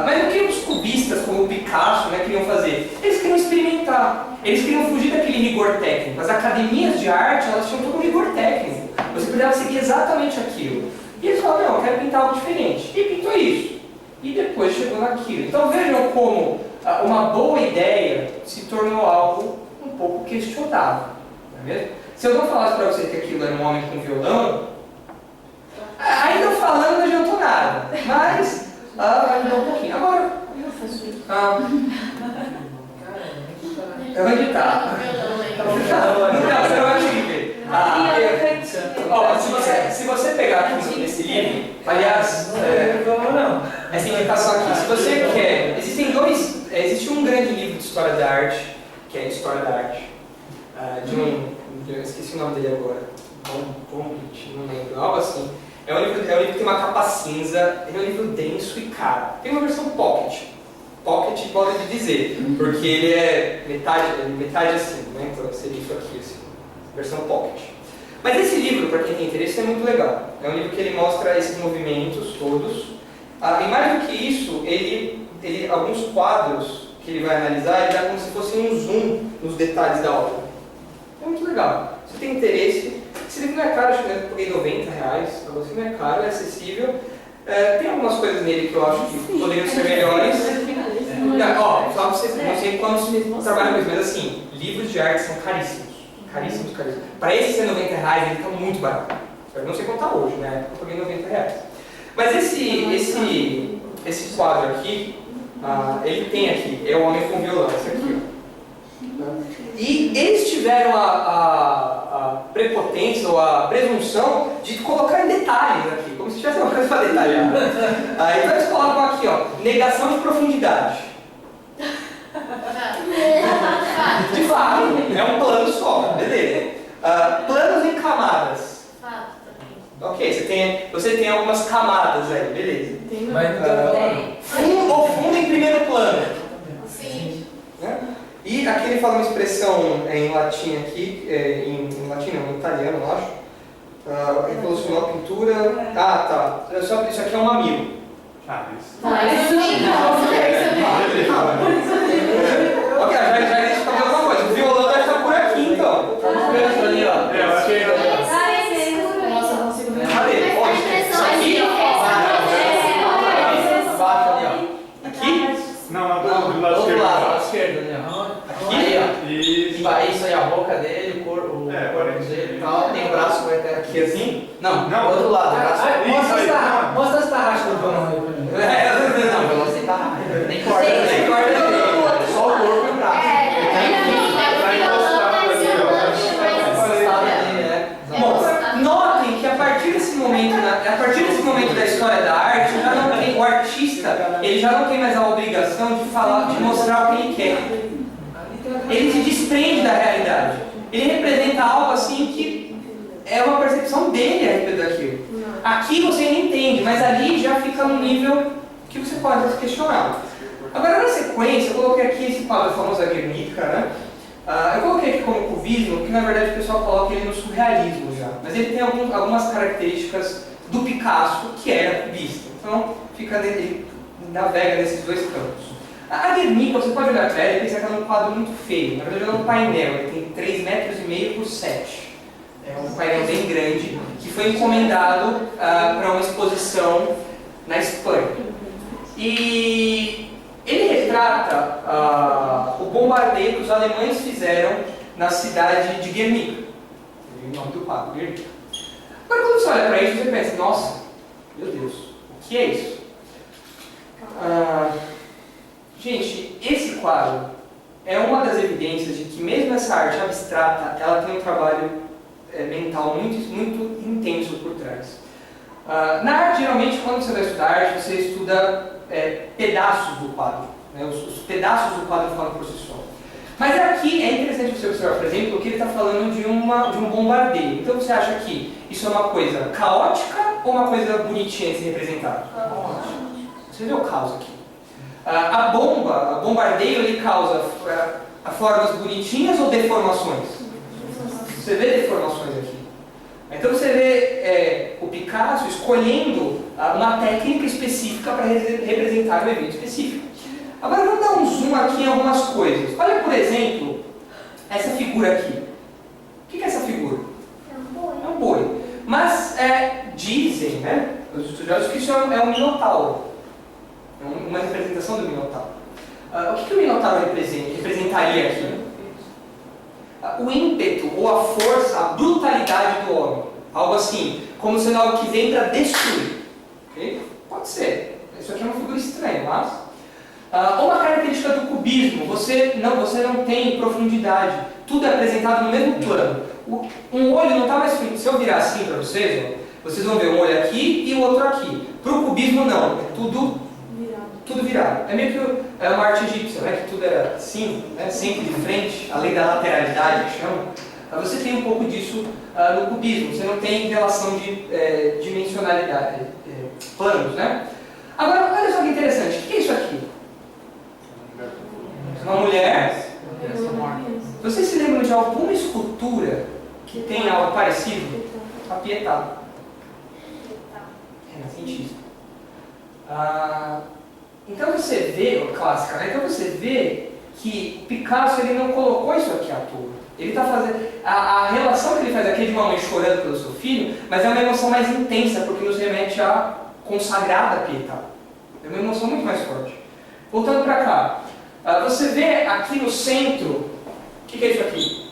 Mas o que os cubistas, como o Picasso, queriam fazer? Eles queriam experimentar, eles queriam fugir daquele rigor técnico. As academias de arte, elas tinham todo um rigor técnico. Você precisava seguir exatamente aquilo. E eles falaram, não, eu quero pintar algo diferente. E pintou isso. E depois chegou naquilo. Então vejam como uma boa ideia se tornou algo um pouco questionável. Não é mesmo? Se eu não falasse para você que aquilo era um homem com violão, ainda falando não adiantou nada. Mas vai mudar um pouquinho. Agora, eu vou editar. Não, você não vai conseguir ver. Se você pegar aqui nesse livro, aliás, essa indicação aqui, se você quer, existe um grande livro de história da arte, que é História da Arte, eu esqueci o nome dele agora, não lembro, algo assim. É um livro que tem uma capa cinza, ele é um livro denso e caro. Tem uma versão pocket. Pocket pode dizer, porque ele é metade assim, né? Então seria isso aqui, assim, versão pocket. Mas esse livro, para quem tem interesse, é muito legal. É um livro que ele mostra esses movimentos todos. E mais do que isso, ele alguns quadros que ele vai analisar, ele dá como se fosse um zoom nos detalhes da obra. É muito legal. Se tem interesse, esse livro não é caro, acho que eu paguei R$90, então assim, não é caro, é acessível. Tem algumas coisas nele que eu acho que poderiam ser melhores. Só pra vocês, não sei quando se trabalha com isso, mas assim, livros de arte são caríssimos. Caríssimos, caríssimos. Para esse ser R$90, ele está muito barato. Eu não sei quanto está hoje, né? Eu paguei R$90. Mas esse quadro aqui, ele tem aqui, é o Homem com Violão, esse aqui. E eles tiveram a prepotência ou a presunção de colocar em detalhes aqui, como se tivesse uma coisa para detalhar. Então eles colocam aqui, ó, negação de profundidade. De fato, é um plano só, beleza. Planos em camadas. Ok, você tem algumas camadas aí, beleza. Fundo em primeiro plano. Sim. Né? E aqui ele fala uma expressão em latim aqui, em latim não, em italiano, eu acho. Revolucionou a pintura. Tá. Isso aqui é um mamilo. Ok, já existe fazer alguma coisa. O violão deve estar por aqui então. Ali, ó. É, esquerda. Nossa, não consigo ver. Cadê? Onde? Isso aqui? Abaixo ali, ó. Aqui? Não, do Do lado outro esquerdo. lado, à esquerda ali, ó. Aí, ó. Isso. E vai isso aí, a boca dele, o corpo dele e tal. Tem o braço que vai até aqui assim. Não, Não. do outro lado, o braço. Mostra as tarraxas do violão aí pra mim. Não, o violão sem tarraxa. Nem corda. Nem corda. Só o corpo e o braço. Bom, notem que a partir desse momento da história da arte, já não tem, o artista ele já não tem mais a obrigação de falar, de mostrar o que ele quer. Ele se desprende da realidade. Ele representa algo assim que é uma percepção dele a respeito daquilo. Aqui você ainda entende, mas ali já fica num nível que você pode se questionar. Agora, na sequência, eu coloquei aqui esse quadro famoso da Guernica, né? Eu coloquei aqui como cubismo, porque na verdade o pessoal coloca ele no surrealismo já. Mas ele tem algumas características do Picasso, que era cubista. Então, ele navega nesses dois campos. A Guernica, você pode olhar para ela e pensar que ela é um quadro muito feio. Na verdade, ela é um painel, ele tem 3,5 metros por 7. É um painel bem grande, que foi encomendado para uma exposição na Espanha. E ele retrata o bombardeio que os alemães fizeram na cidade de Guernica. O nome do quadro, Guernica. Agora, quando você olha para isso, você pensa, nossa, meu Deus, o que é isso? Gente, esse quadro é uma das evidências de que mesmo essa arte abstrata, ela tem um trabalho mental muito intenso por trás. Na arte, geralmente, quando você vai estudar arte, você estuda pedaços do quadro. Né? Os pedaços do quadro falam por si só. Mas aqui é interessante você observar, por exemplo, que ele está falando de um bombardeio. Então você acha que isso é uma coisa caótica ou uma coisa bonitinha de se representar? Caótica. Você vê o caos aqui. O bombardeio, ele causa formas bonitinhas ou deformações? Você vê deformações aqui. Então você vê o Picasso escolhendo uma técnica específica para representar um evento específico. Agora vamos dar um zoom aqui em algumas coisas. Olha, por exemplo, essa figura aqui. O que é essa figura? É um boi. Mas dizem, né, os estudiosos, que isso é um minotauro. É uma representação do minotauro. O que o minotauro representaria aqui? O ímpeto ou a força, a brutalidade do homem. Algo assim, como sendo algo que vem para destruir. Okay? Pode ser. Isso aqui é uma figura estranha, mas... uma característica do cubismo, você não tem profundidade. Tudo é apresentado no mesmo plano. Um olho não está mais frio. Se eu virar assim para vocês, ó, vocês vão ver um olho aqui e o outro aqui. Para o cubismo não, é tudo virado. É meio que uma arte egípcia, né? Que tudo era assim, né? Sempre de frente, além da lateralidade que chama. Você tem um pouco disso no cubismo. Você não tem relação de dimensionalidade, planos, né? Agora, olha só que interessante. O que é isso aqui? Uma mulher. Vocês se lembram de alguma escultura que tem algo parecido? A Pietà. Renascentista. Então você vê, clássica, né? Então você vê que Picasso ele não colocou isso aqui à toa. Ele está fazendo. A relação que ele faz aqui é de uma mãe chorando pelo seu filho, mas é uma emoção mais intensa, porque nos remete à consagrada Pietà. É uma emoção muito mais forte. Voltando para cá. Você vê aqui no centro, o que é isso aqui?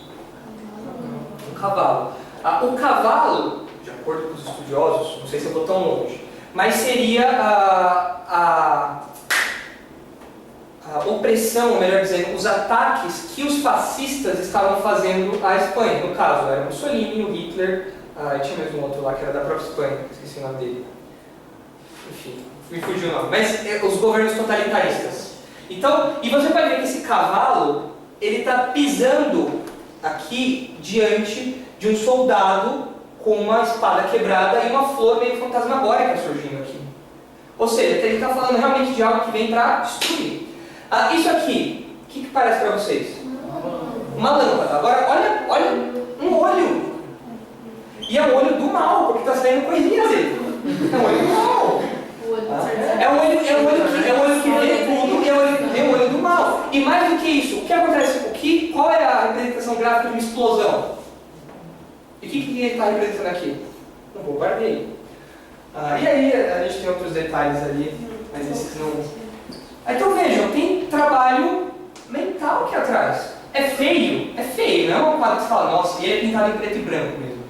cavalo. O cavalo, de acordo com os estudiosos, não sei se eu vou tão longe, mas seria a opressão, ou melhor dizendo, os ataques que os fascistas estavam fazendo à Espanha. No caso, era Mussolini, o Hitler, e tinha mais um outro lá que era da própria Espanha, esqueci o nome dele. Enfim, me fugiu o nome. Mas os governos totalitaristas. Então, e você pode ver que esse cavalo, ele está pisando aqui diante de um soldado com uma espada quebrada e uma flor meio fantasmagórica surgindo aqui. Ou seja, ele está falando realmente de algo que vem para destruir. Isso aqui, o que parece para vocês? Uma lâmpada. Agora, olha um olho. E é um olho do mal, porque está saindo coisinhas dele. É um olho do mal. É um olho que vê tudo e é um olho do mal. E mais do que isso, o que acontece? Qual é a representação gráfica de uma explosão? E o que ele está representando aqui? Um bombardeio. E aí a gente tem outros detalhes ali, mas esses não... Então vejam, tem trabalho mental aqui atrás. É feio, não é um quadro que você fala, nossa, e ele é pintado em preto e branco mesmo.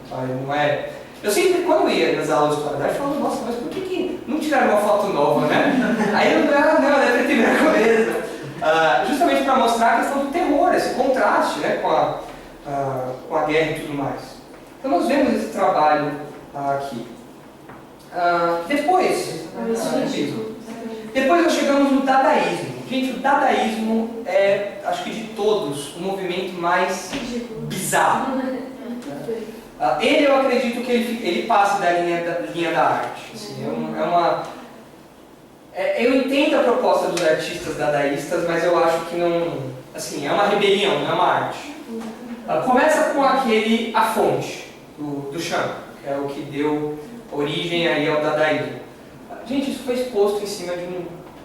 Não é... Eu sempre, quando ia nas aulas de história da arte, falava, nossa, mas por que não tiraram uma foto nova, né? Aí eu não, é preto e branco mesmo. Justamente para mostrar a questão do terror, esse contraste, né, com a guerra e tudo mais. Então nós vemos esse trabalho aqui. Depois nós chegamos no dadaísmo. Gente, o dadaísmo é, acho que de todos, o movimento mais bizarro. Ele, eu acredito que ele passe da linha da arte. Assim, eu entendo a proposta dos artistas dadaístas, mas eu acho que não... Assim, é uma rebelião, não é uma arte. Começa com a fonte do chão, que é o que deu origem aí ao dadaísmo. Gente, isso foi exposto em cima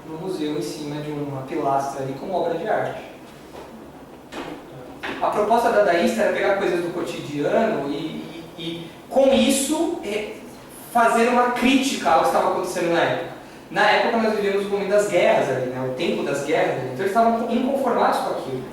no museu, em cima de uma pilastra ali como obra de arte. A proposta dadaísta era pegar coisas do cotidiano e com isso, fazer uma crítica ao que estava acontecendo na época. Na época nós vivíamos o momento das guerras ali, né? O tempo das guerras, então eles estavam inconformados com aquilo.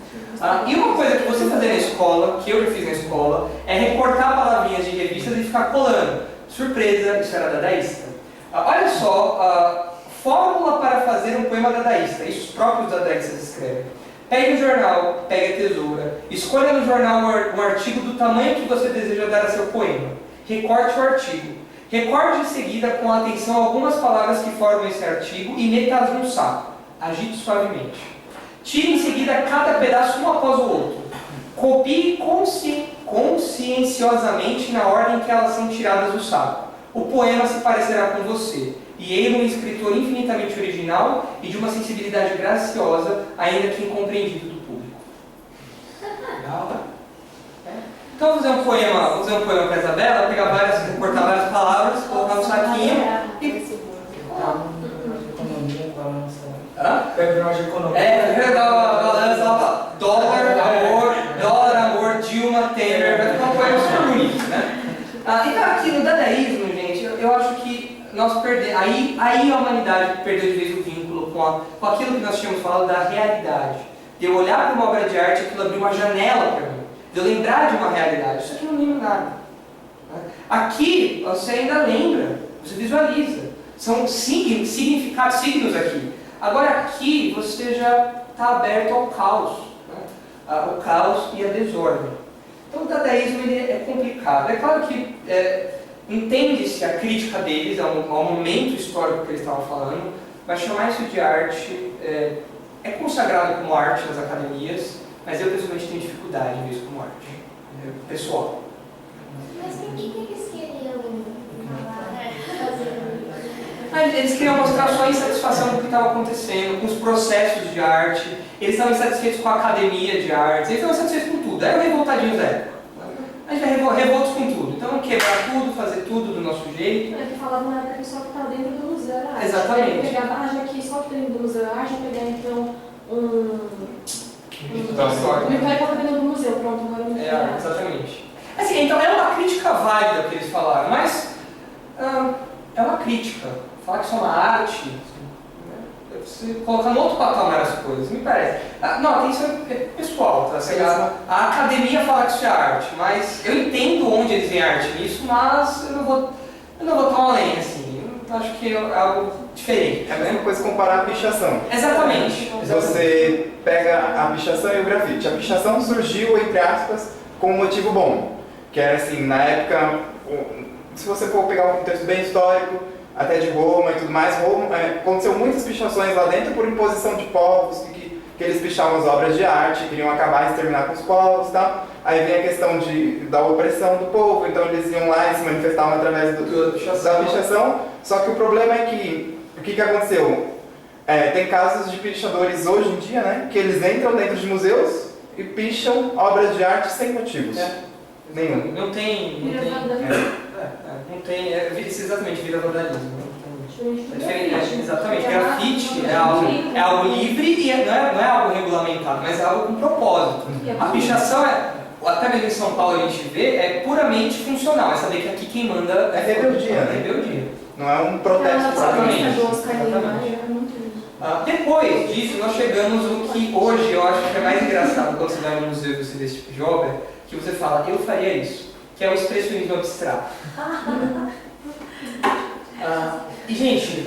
E uma coisa que você fazia na escola, que eu já fiz na escola, é recortar palavrinhas de revistas e ficar colando. Surpresa, isso era dadaísta. Olha só, fórmula para fazer um poema dadaísta, isso os próprios dadaístas escrevem. Pegue o jornal, pegue a tesoura, escolha no jornal um artigo do tamanho que você deseja dar a seu poema. Recorte o artigo. Recorde em seguida com atenção algumas palavras que formam esse artigo e meta-as num saco. Agite suavemente. Tire em seguida cada pedaço um após o outro. Copie conscienciosamente na ordem que elas são tiradas do saco. O poema se parecerá com você, e ele um escritor infinitamente original e de uma sensibilidade graciosa, ainda que incompreendido do público. Legal, né? Então vou fazer um poema para a Isabela, cortar várias palavras, colocar no saquinho e... Background de economia. Dólar, amor, Dilma, Temer, vai ficar um poema super bonito, né? Então aqui no dadaísmo, gente, eu acho que nós perdemos, aí a humanidade perdeu de vez o vínculo com aquilo que nós tínhamos falado da realidade. De eu olhar para uma obra de arte e aquilo abrir uma janela para mim. De eu lembrar de uma realidade. Isso aqui eu não lembro nada. Aqui você ainda lembra, você visualiza. São signos aqui. Agora aqui você já está aberto ao caos. O caos e a desordem. Então o dadaísmo ele é complicado. É claro que entende-se a crítica deles ao momento histórico que eles estavam falando, mas chamar isso de arte é consagrado como arte nas academias, mas eu pessoalmente tenho dificuldade em ver isso como arte. Pessoal. Mas por que eles queriam fazer? Eles queriam mostrar sua insatisfação com o que estava acontecendo, com os processos de arte, eles estavam insatisfeitos com a academia de artes, eles estavam insatisfeitos com tudo, eram revoltadinhos da época. A gente vai revoltos com tudo, então quebrar tudo, fazer tudo do nosso jeito. É que falava na época que só que estava dentro do museu era arte. Exatamente. Pegava, já que só que dentro do museu era arte, pegar então então para dentro do museu, pronto, agora eu não exatamente. Assim, então é uma crítica válida que eles falaram, mas é uma crítica. Falar que isso é uma arte, você colocar no outro patamar as coisas, me parece. Não, isso é pessoal, tá? Assim, a academia fala que isso é arte, mas eu entendo onde eles veem arte nisso, mas eu não vou tão além, assim. Eu acho que é algo diferente. É a mesma coisa comparar a pichação. Exatamente. Você pega a pichação e o grafite. A pichação surgiu, entre aspas, com um motivo bom, que era assim, na época, se você for pegar um contexto bem histórico, até de Roma e tudo mais, aconteceu muitas pichações lá dentro por imposição de povos, que eles pichavam as obras de arte, queriam acabar e exterminar com os povos e tal. Aí vem a questão da opressão do povo, então eles iam lá e se manifestavam através da pichação. Só que o problema é que, o que aconteceu? Tem casos de pichadores hoje em dia, né, que eles entram dentro de museus e picham obras de arte sem motivos. Nenhum. Não tem. Não tem. Exatamente, vira vandalismo. Exatamente. Grafite é algo livre e não é algo regulamentado, mas é algo com propósito. A pichação até mesmo em São Paulo a gente vê, é puramente funcional. É saber que aqui quem manda é rebeldia. Não é um protesto. Depois disso, nós chegamos no que hoje eu acho que é mais engraçado quando você vai no museu e você vê esse tipo de obra, que você fala, eu faria isso, que é o expressionismo abstrato. E, gente,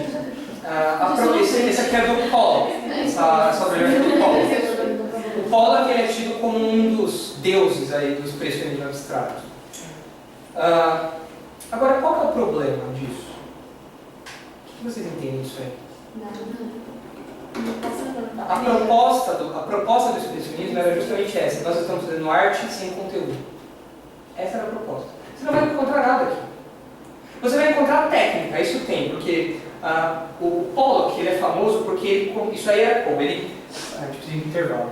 esse aqui é do Pollock, essa obra é do Pollock. O Pollock ele é tido como um dos deuses aí do expressionismo abstrato. Agora, qual que é o problema disso? O que vocês entendem disso aí? A proposta do expressionismo era justamente essa. Nós estamos fazendo arte sem conteúdo. Essa era a proposta. Você não vai encontrar nada aqui. Você vai encontrar técnica, isso tem, porque o Pollock ele é famoso porque isso aí era como? A gente precisa de intervalo.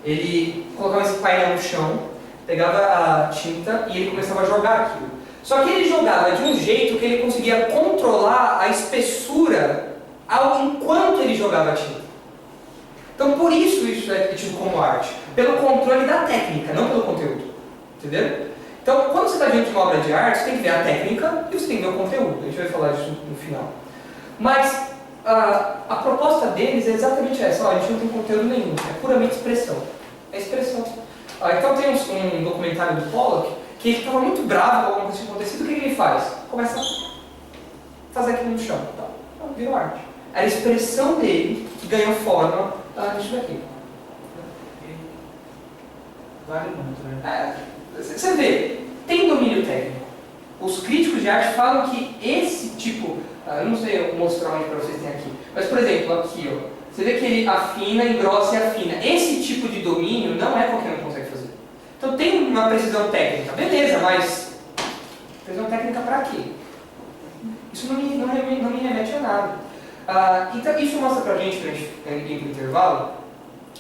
Ele colocava esse painel no chão, pegava a tinta e ele começava a jogar aquilo. Só que ele jogava de um jeito que ele conseguia controlar a espessura enquanto ele jogava a tinta. Então por isso é tido como arte. Pelo controle da técnica, não pelo conteúdo. Entendeu? Então quando você está diante de uma obra de arte, você tem que ver a técnica e você tem que ver o conteúdo. A gente vai falar disso no final. Mas a proposta deles é exatamente essa. A gente não tem conteúdo nenhum, é puramente expressão. É expressão. Então tem um documentário do Pollock que ele estava muito bravo com alguma coisa que tinha acontecido. O que ele faz? Começa a fazer aquilo no chão. Então, virou arte. Era a expressão dele que ganhou forma nisso daqui. Vale muito, né? Você vê, tem domínio técnico. Os críticos de arte falam que esse tipo, eu não sei eu mostrar onde para vocês tem aqui, mas por exemplo, aqui, ó, você vê que ele afina, engrossa e afina. Esse tipo de domínio não é qualquer um que consegue fazer. Então tem uma precisão técnica, beleza, mas precisão técnica para quê? Isso não me remete a nada. Então isso mostra pra gente ir para o intervalo,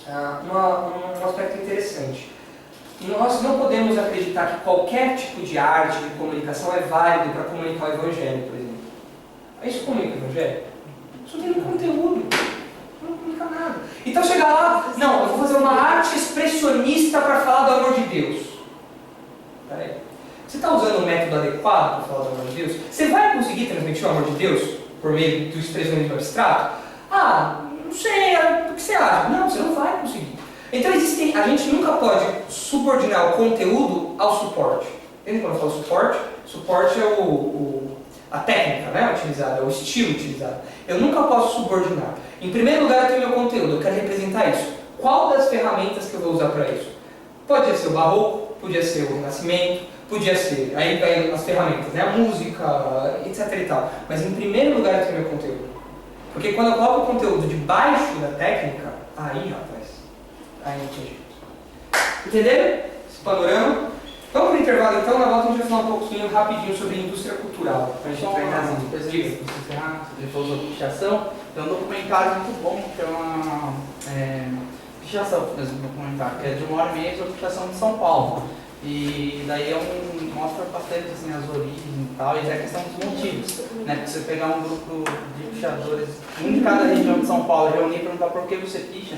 um aspecto interessante. Nós não podemos acreditar que qualquer tipo de arte, de comunicação é válido para comunicar o Evangelho, por exemplo. Isso comunica o Evangelho? Isso tem um conteúdo, não comunica nada. Então chegar lá, não, eu vou fazer uma arte expressionista para falar do amor de Deus. Peraí. Você está usando o método adequado para falar do amor de Deus? Você vai conseguir transmitir o amor de Deus por meio do expressionismo abstrato? Não sei, o que você acha? Não, você não vai conseguir. Então a gente nunca pode subordinar o conteúdo ao suporte. Entende quando eu falo suporte? Suporte é a técnica, né, utilizada, o estilo utilizado. Eu nunca posso subordinar. Em primeiro lugar eu tenho meu conteúdo, eu quero representar isso. Qual das ferramentas que eu vou usar para isso? Podia ser o barroco, podia ser o renascimento, podia ser, aí vai as ferramentas, né, a música, etc e tal. Mas em primeiro lugar eu tenho meu conteúdo. Porque quando eu coloco o conteúdo debaixo da técnica, aí rapaz, aí não tem jeito. Entenderam esse panorama? Vamos para o intervalo então, na volta a gente vai falar um pouquinho rapidinho sobre a indústria cultural. Para a gente entrar nas coisas de encerrar, você falou sobre pichação, tem um documentário muito bom que é uma pichação, mesmo documentário, que é de 1h30 sobre pichação de São Paulo. E daí mostra bastante assim, as origens e tal, e é questão dos motivos. Né? Porque você pegar um grupo de pichadores, um de cada região de São Paulo, reunir e perguntar por que você picha,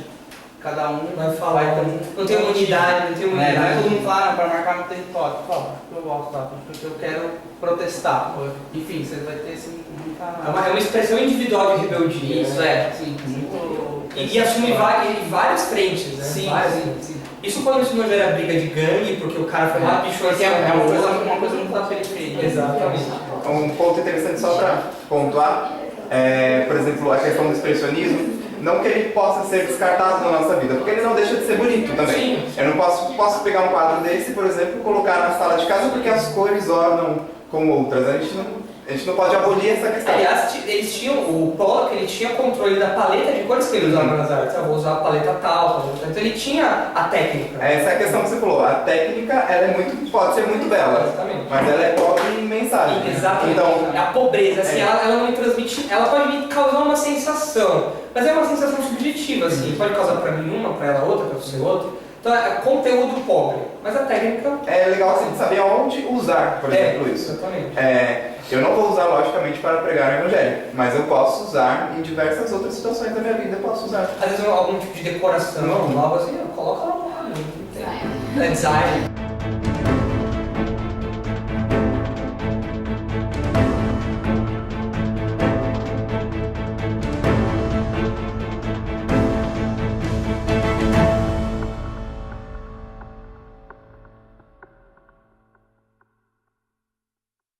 cada um vai falar, não tem unidade, não tem unidade. Não é todo mundo fala, para marcar meu território, eu gosto lá, porque eu quero protestar. Enfim, você vai ter assim, muita... É uma expressão individual de rebeldia. Isso, sim, muito E assume várias frentes, né? Sim, Várias sim, frentes. sim. Isso quando isso não gera briga de gangue, porque o cara foi lá, bichou Porque assim, é uma coisa muito da periferia. Exatamente. Um ponto interessante só para pontuar, por exemplo, a questão do expressionismo, não que ele possa ser descartado na nossa vida, porque ele não deixa de ser bonito também. Sim. Eu não posso pegar um quadro desse, por exemplo, e colocar na sala de casa porque as cores ornam com outras. A gente não pode abolir essa questão. Aliás, eles tinham, o Pollock ele tinha controle da paleta de cores que ele usava nas artes. Eu vou usar a paleta tal, então ele tinha a técnica. Essa é a questão que você falou. A técnica ela pode ser muito bela, Exatamente. mas ela é pobre em mensagem. Exatamente. Então, É a pobreza, assim, ela não me transmite. Ela pode me causar uma sensação, mas é uma sensação subjetiva, assim. Pode causar pra mim uma, pra ela outra, pra você outra. Então é conteúdo pobre, mas a técnica. é legal assim, saber aonde usar, por exemplo, isso. Exatamente. Eu não vou usar, logicamente, para pregar o evangelho, mas eu posso usar em diversas outras situações da minha vida. Eu posso usar. Às vezes algum tipo de decoração, algo assim, coloca lá no lado. É design.